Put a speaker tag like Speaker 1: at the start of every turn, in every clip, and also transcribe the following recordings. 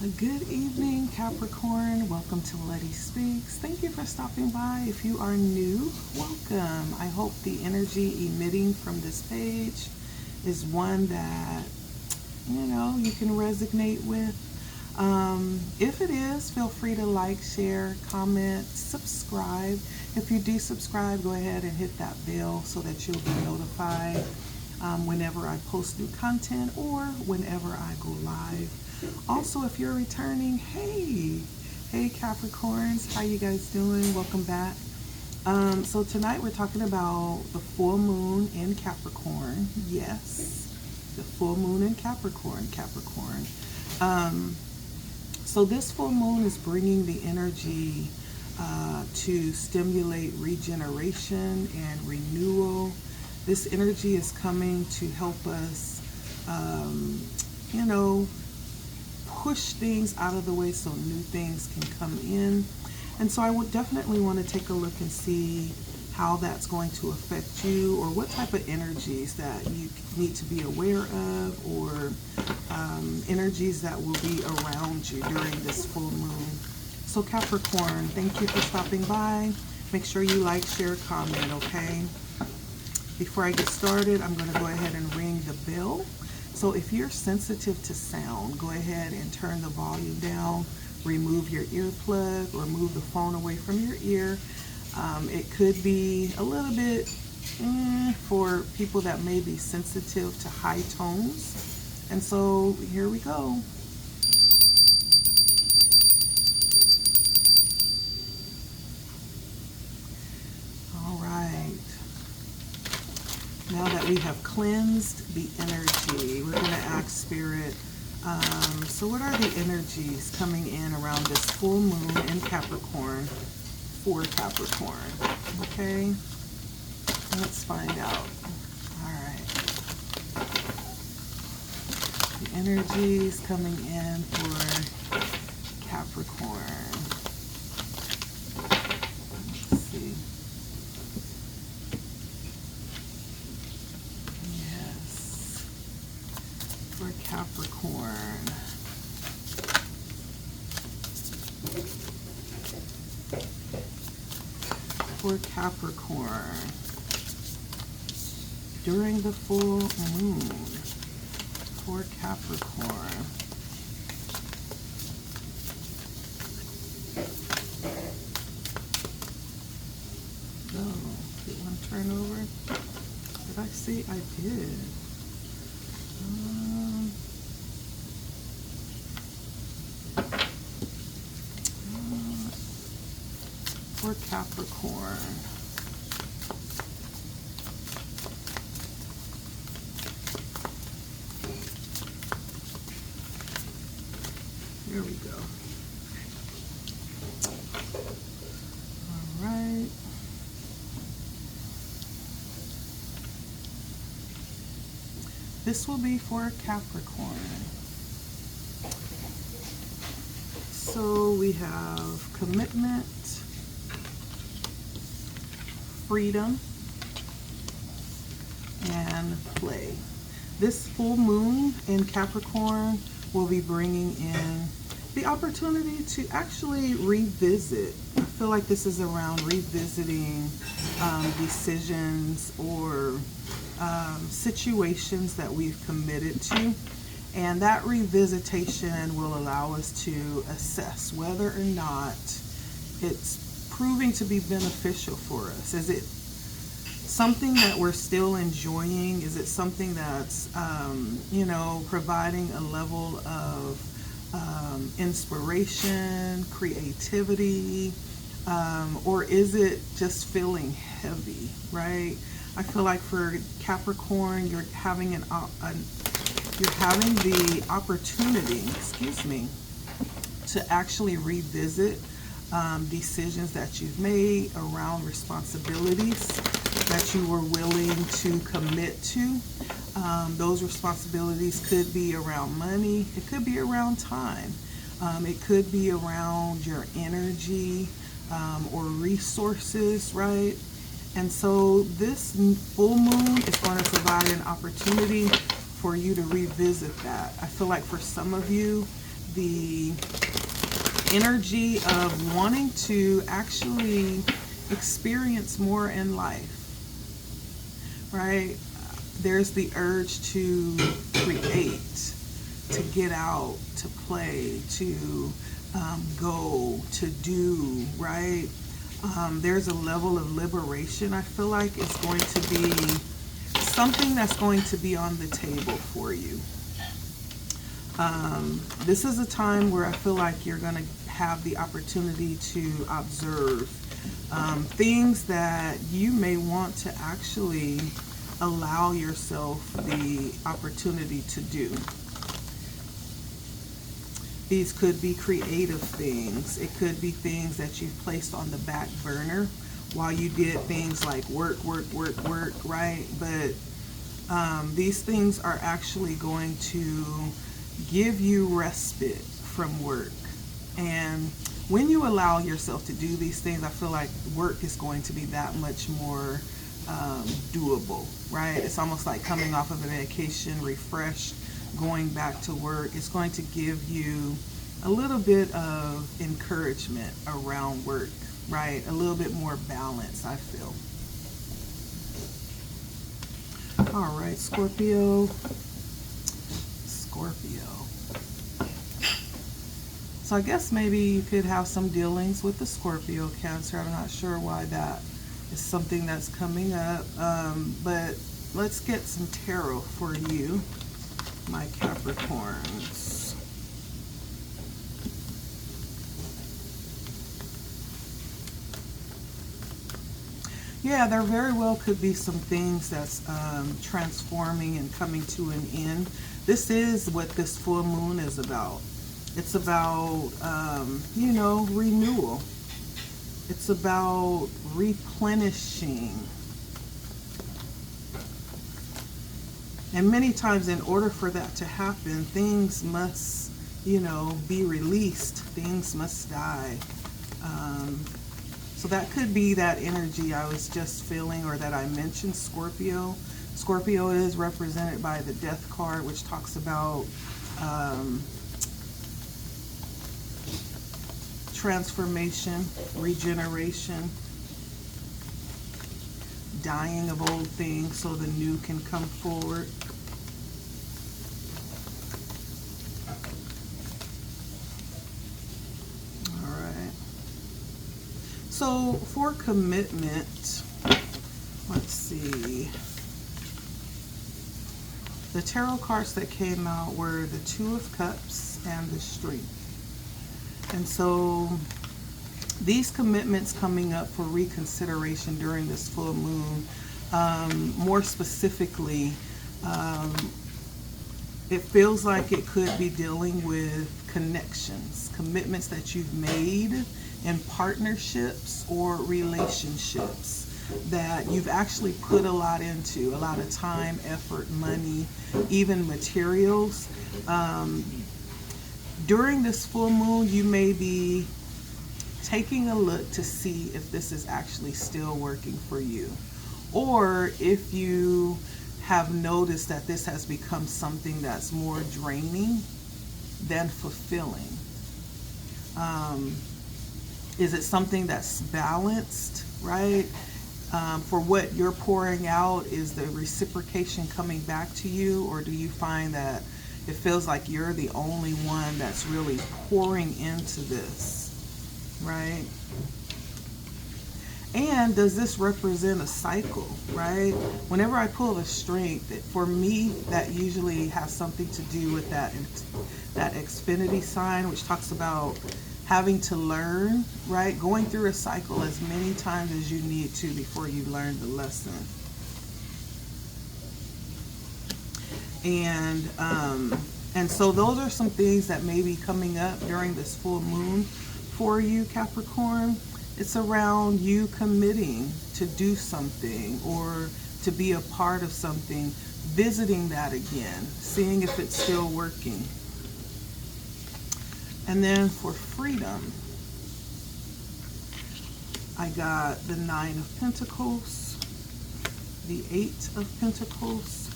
Speaker 1: Good evening, Capricorn. Welcome to LettiSpeaks. Thank you for stopping by. If you are new, welcome. I hope the energy emitting from this page is one that, you can resonate with. If it is, feel free to like, share, comment, subscribe. If you do subscribe, go ahead and hit that bell so that you'll be notified whenever I post new content or whenever I go live. Also, if you're returning, hey Capricorns, how you guys doing? Welcome back. So tonight we're talking about the full moon in Capricorn. Yes, the full moon in Capricorn. So this full moon is bringing the energy to stimulate regeneration and renewal. This energy is coming to help us, push things out of the way so new things can come in. And so I would definitely want to take a look and see how that's going to affect you, or what type of energies that you need to be aware of, or energies that will be around you during this full moon. So Capricorn, thank you for stopping by. Make sure you like, share, comment, okay? Before I get started, I'm going to go ahead and ring the bell. So if you're sensitive to sound, go ahead and turn the volume down, remove your earplug, or move the phone away from your ear. It could be a little bit for people that may be sensitive to high tones. And so here we go. All right. Now that we have cleansed the energy, we're going to ask Spirit, so what are the energies coming in around this full moon in Capricorn for Capricorn? Okay, let's find out. All right. The energies coming in for Capricorn. Let's see. For Capricorn. For Capricorn. During the full moon. For Capricorn. Oh, did one turn over? Did I see? I did. For Capricorn. There we go. All right. This will be for Capricorn. So we have commitment, freedom, and play. This full moon in Capricorn will be bringing in the opportunity to actually revisit. I feel like this is around revisiting decisions or situations that we've committed to. And that revisitation will allow us to assess whether or not it's proving to be beneficial for us. Is it something that we're still enjoying? Is it something that's, providing a level of inspiration, creativity, or is it just feeling heavy, right? I feel like for Capricorn, you're having the opportunity, to actually revisit decisions that you've made around responsibilities that you were willing to commit to. Those responsibilities could be around money. It could be around time. It could be around your energy or resources, right? And so this full moon is going to provide an opportunity for you to revisit that. I feel like for some of you, the energy of wanting to actually experience more in life, right? There's the urge to create, to get out, to play, to go, to do, right? There's a level of liberation I feel like it's going to be something that's going to be on the table for you. This is a time where I feel like you're going to have the opportunity to observe things that you may want to actually allow yourself the opportunity to do. These could be creative things. It could be things that you've placed on the back burner while you did things like work, right? But these things are actually going to give you respite from work. And when you allow yourself to do these things, I feel like work is going to be that much more doable, right? It's almost like coming off of a vacation, refreshed, going back to work. It's going to give you a little bit of encouragement around work, right? A little bit more balance, I feel. All right, Scorpio. So I guess maybe you could have some dealings with the Scorpio, Cancer. I'm not sure why that is something that's coming up. But let's get some tarot for you, my Capricorns. Yeah, there very well could be some things that's transforming and coming to an end. This is what this full moon is about. It's about, renewal. It's about replenishing. And many times in order for that to happen, things must, be released. Things must die. So that could be that energy I was just feeling, or that I mentioned, Scorpio. Scorpio is represented by the Death card, which talks about transformation, regeneration, dying of old things so the new can come forward. All right. So for commitment, let's see. The tarot cards that came out were the Two of Cups and the Strength. And so these commitments coming up for reconsideration during this full moon, more specifically, it feels like it could be dealing with connections, commitments that you've made in partnerships or relationships that you've actually put a lot into, a lot of time, effort, money, even materials. During this full moon, you may be taking a look to see if this is actually still working for you, or if you have noticed that this has become something that's more draining than fulfilling. Is it something that's balanced, right? For what you're pouring out, is the reciprocation coming back to you, or do you find that it feels like you're the only one that's really pouring into this, right? And does this represent a cycle, right? Whenever I pull the Strength, for me, that usually has something to do with that Xfinity sign, which talks about having to learn, right? Going through a cycle as many times as you need to before you learn the lesson. And so those are some things that may be coming up during this full moon for you, Capricorn. It's around you committing to do something or to be a part of something, visiting that again, seeing if it's still working. And then for freedom, I got the Nine of Pentacles, the Eight of Pentacles,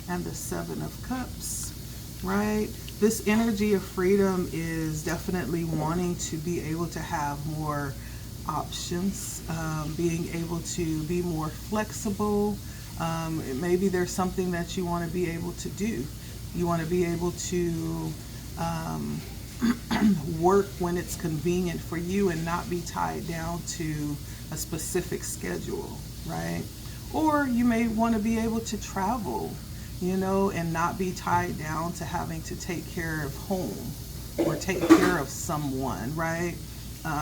Speaker 1: and the Seven of Cups, right? This energy of freedom is definitely wanting to be able to have more options, being able to be more flexible. Maybe there's something that you want to be able to do. You want to be able to work when it's convenient for you and not be tied down to a specific schedule, right? Or you may want to be able to travel, and not be tied down to having to take care of home or take care of someone, right?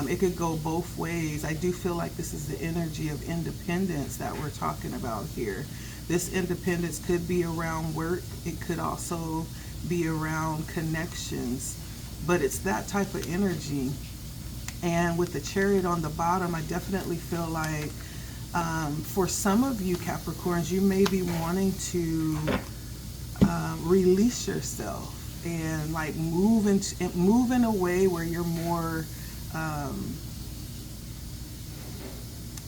Speaker 1: It could go both ways. I do feel like this is the energy of independence that we're talking about here. This independence could be around work. It could also be around connections, but it's that type of energy. And with the Chariot on the bottom, I definitely feel like for some of you Capricorns, you may be wanting to release yourself and like move in a way where you're more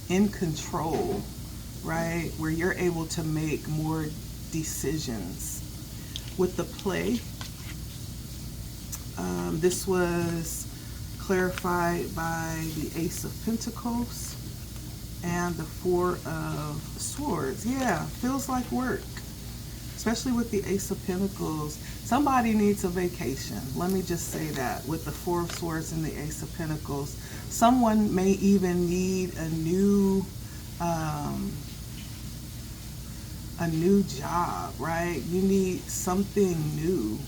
Speaker 1: in control, right? Where you're able to make more decisions. With the play, this was clarified by the Ace of Pentacles and the Four of Swords. Yeah, feels like work, especially with the Ace of Pentacles. Somebody needs a vacation. Let me just say that. With the Four of Swords and the Ace of Pentacles, someone may even need a new job, right? You need something new.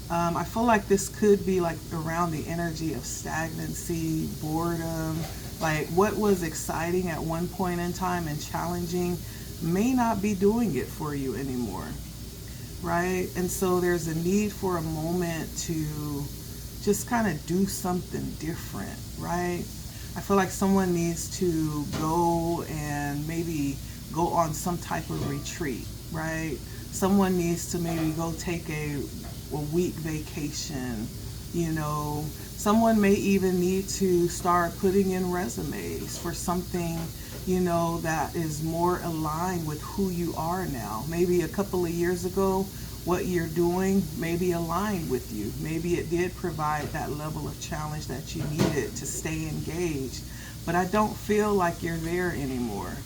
Speaker 1: I feel like this could be like around the energy of stagnancy, boredom. Like what was exciting at one point in time and challenging may not be doing it for you anymore, right? And so there's a need for a moment to just kind of do something different, right? I feel like someone needs to go and maybe go on some type of retreat, right? Someone needs to maybe go take a week vacation, Someone may even need to start putting in resumes for something, that is more aligned with who you are now. Maybe a couple of years ago, what you're doing maybe aligned with you. Maybe it did provide that level of challenge that you needed to stay engaged, but I don't feel like you're there anymore.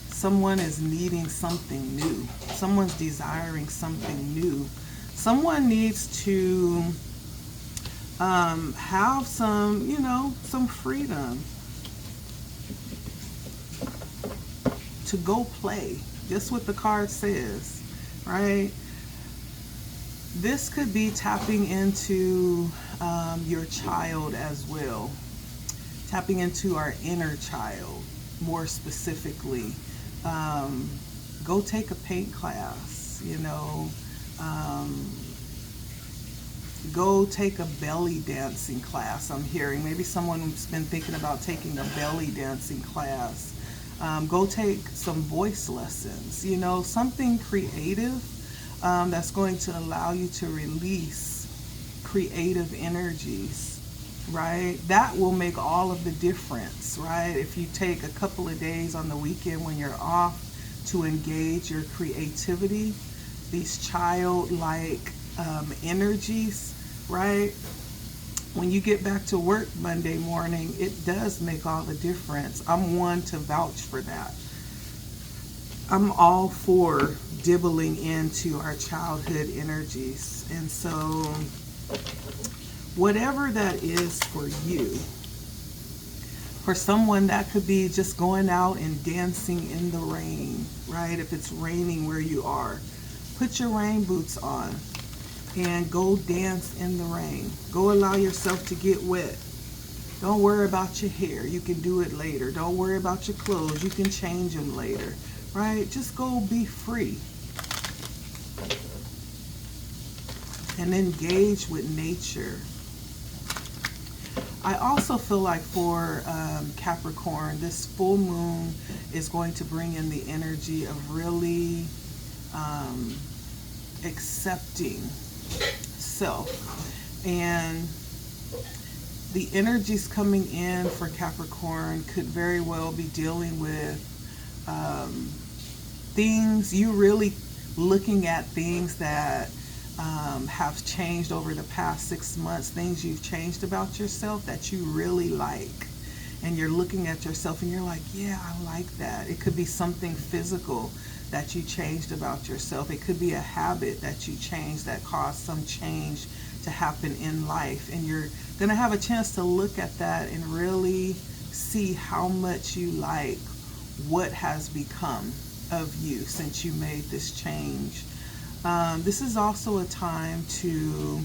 Speaker 1: Someone is needing something new. Someone's desiring something new. Someone needs to have some freedom to go play. Just what the card says, right? This could be tapping into your child as well. Tapping into our inner child, more specifically. Go take a paint class, go take a belly dancing class. I'm hearing maybe someone's been thinking about taking a belly dancing class. Go take some voice lessons, something creative that's going to allow you to release creative energies, right? That will make all of the difference, right? If you take a couple of days on the weekend when you're off to engage your creativity, these childlike energies, right? When you get back to work Monday morning, it does make all the difference. I'm one to vouch for that. I'm all for dibbling into our childhood energies. And so whatever that is for you, for someone that could be just going out and dancing in the rain, right? If it's raining where you are, put your rain boots on and go dance in the rain. Go allow yourself to get wet. Don't worry about your hair. You can do it later. Don't worry about your clothes. You can change them later, right? Just go be free and engage with nature. I also feel like for Capricorn, this full moon is going to bring in the energy of really accepting self. And the energies coming in for Capricorn could very well be dealing with things, you really looking at things that have changed over the past 6 months, things you've changed about yourself that you really like. And you're looking at yourself and you're like, yeah, I like that. It could be something physical that you changed about yourself. It could be a habit that you changed that caused some change to happen in life. And you're going to have a chance to look at that and really see how much you like what has become of you since you made this change. This is also a time to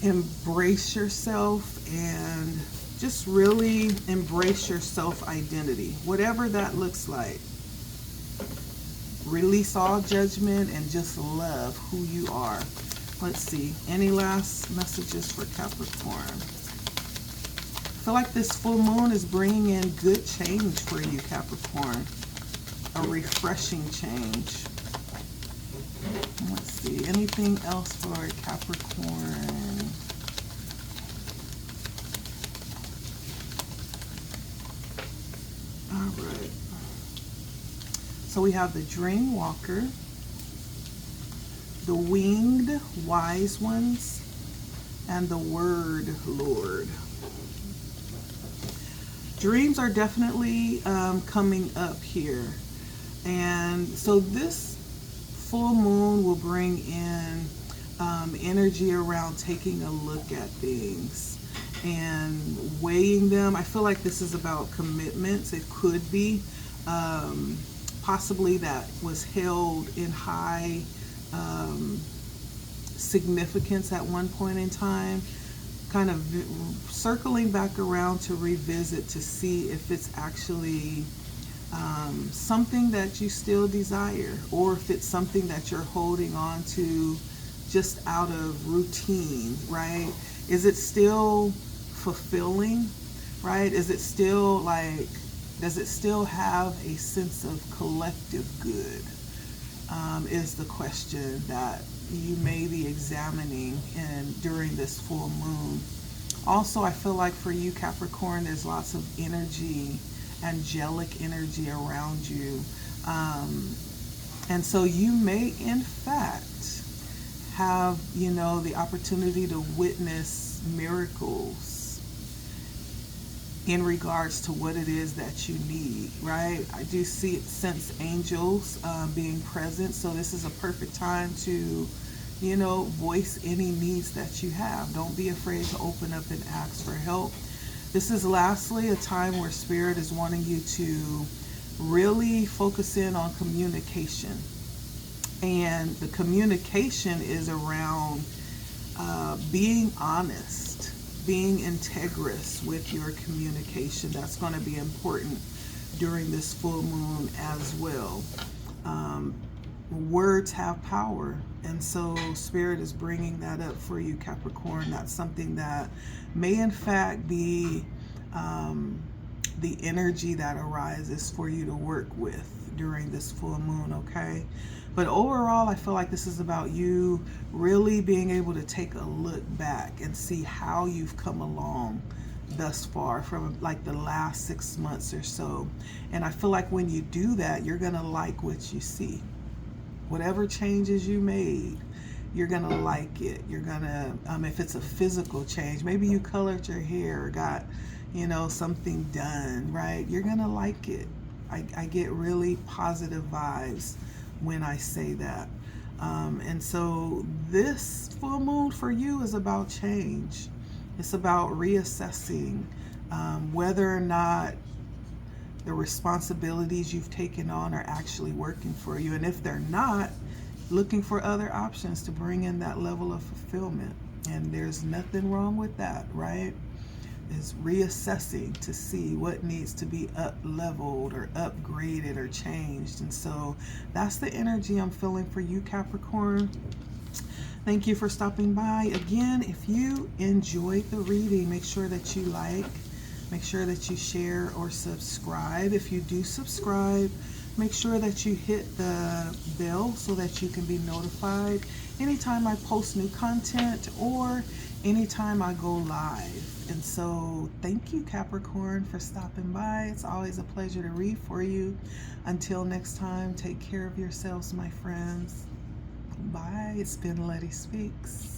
Speaker 1: embrace yourself and just really embrace your self-identity, whatever that looks like. Release all judgment and just love who you are. Let's see, any last messages for Capricorn? I feel like this full moon is bringing in good change for you, Capricorn. A refreshing change. Let's see, anything else for Capricorn? All right. So we have the Dream Walker, the Winged Wise Ones, and the Word Lord. Dreams are definitely coming up here. And so this full moon will bring in energy around taking a look at things and weighing them. I feel like this is about commitments. It could be possibly that was held in high significance at one point in time, kind of circling back around to revisit to see if it's actually something that you still desire, or if it's something that you're holding on to just out of routine, right? Is it still fulfilling, right? Is it still like, does it still have a sense of collective good? Is the question that you may be examining during this full moon. Also, I feel like for you, Capricorn, there's lots of energy, angelic energy around you. And so you may, in fact, have, the opportunity to witness miracles in regards to what it is that you need, right? I do sense angels being present. So this is a perfect time to, voice any needs that you have. Don't be afraid to open up and ask for help. This is lastly a time where Spirit is wanting you to really focus in on communication. And the communication is around being honest, being integrous with your communication. That's going to be important during this full moon as well. Words have power, and so Spirit is bringing that up for you, Capricorn. That's something that may in fact be the energy that arises for you to work with during this full moon, okay? But overall, I feel like this is about you really being able to take a look back and see how you've come along thus far from like the last 6 months or so. And I feel like when you do that, you're gonna like what you see. Whatever changes you made, you're gonna like it. You're gonna, if it's a physical change, maybe you colored your hair or got, something done, right? You're gonna like it. I get really positive vibes when I say that. And so this full moon for you is about change. It's about reassessing whether or not the responsibilities you've taken on are actually working for you. And if they're not, looking for other options to bring in that level of fulfillment. And there's nothing wrong with that, right? Is reassessing to see what needs to be up-leveled or upgraded or changed. And so that's the energy I'm feeling for you, Capricorn. Thank you for stopping by. Again, if you enjoyed the reading, make sure that you like, make sure that you share or subscribe. If you do subscribe, make sure that you hit the bell so that you can be notified anytime I post new content, or anytime I go live. And so thank you, Capricorn, for stopping by. It's always a pleasure to read for you. Until next time, take care of yourselves, my friends. Bye. It's been Letty Speaks.